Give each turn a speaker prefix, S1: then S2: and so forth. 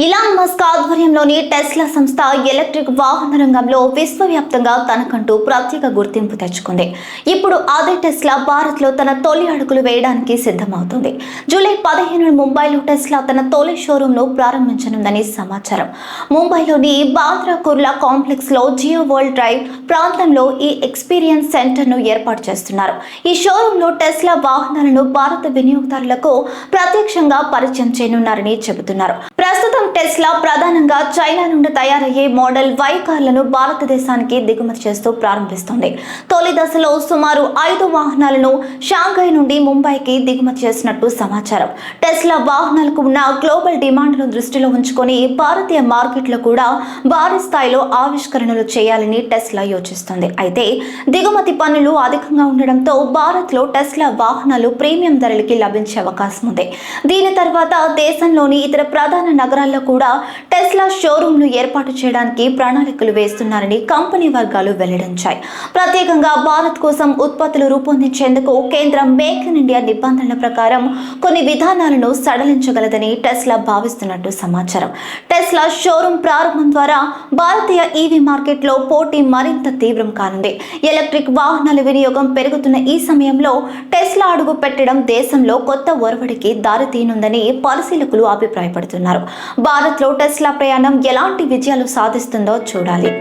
S1: Elon Musk ఆధ్వర్యంలోని Tesla సంస్థ electric వాహన రంగంలో విశ్వవ్యాప్తంగా తనకంటూ ప్రత్యేక గుర్తింపు తెచ్చుకుంది. ఇప్పుడు అదే టెస్లా భారత్లో తన తొలి అడుగులు వేయడానికి సిద్ధమవుతుంది. జూలై 15న ముంబైలో టెస్లా తన తొలి షోరూంను ప్రారంభించనుందని సమాచారం. ముంబైలోని బాంద్రా కుర్లా కాంప్లెక్స్ లో జియో వరల్డ్ డ్రైవ్ ప్రాంతంలో ఈ ఎక్స్పీరియన్స్ సెంటర్ను ఏర్పాటు చేస్తున్నారు. ఈ షోరూంలో టెస్లా వాహనాలను భారత వినియోగదారులకు ప్రత్యక్షంగా పరిచయం చేయనున్నారని చెబుతున్నారు. ప్రస్తుతం టెస్లా ప్రధానంగా చైనా నుండి తయారయ్యే మోడల్ వై కార్లను భారతదేశానికి దిగుమతి చేస్తూ ప్రారంభిస్తుంది. తొలి దశలో సుమారు 5 వాహనాలను షాంఘై నుండి ముంబైకి దిగుమతి చేసినట్టు సమాచారం. టెస్లా వాహనాలకు ఉన్న గ్లోబల్ డిమాండ్ను దృష్టిలో ఉంచుకొని భారతీయ మార్కెట్లో కూడా భారీ స్థాయిలో ఆవిష్కరణలు చేయాలని టెస్లా యోచిస్తుంది. అయితే దిగుమతి పన్నులు అధికంగా ఉండడంతో భారత్లో టెస్లా వాహనాలు ప్రీమియం ధరలకి లభించే అవకాశం ఉంది. దీని తర్వాత దేశంలోని ఇతర ప్రధాన నగరాల్లో కూడా టెస్లా షోరూంను ఏర్పాటు చేయడానికి ప్రణాళికలు వేస్తున్నారని కంపెనీ వర్గాలు వెల్లడించాయి. ప్రత్యేకంగా భారత్ కోసం ఉత్పత్తులు రూపొందించేందుకు కేంద్రం మేక్ ఇన్ ఇండియా నిబంధనల ప్రకారం కొన్ని విధానాలను సడలించగలదని టెస్లా భావిస్తున్నట్టు సమాచారం. టెస్లా షోరూం ప్రారంభం ద్వారా భారతీయ ఈవీ మార్కెట్లో పోటీ మరింత తీవ్రం కానుంది. ఎలక్ట్రిక్ వాహనాల వినియోగం పెరుగుతున్న ఈ సమయంలో టెస్లా అడుగు పెట్టడం దేశంలో కొత్త ఒరవడికి దారితీనుందని పరిశీలకులు అభిప్రాయపడుతున్నారు. భారత్లో టెస్లా ప్రయాణం ఎలాంటి విజయాలు సాధిస్తుందో చూడాలి.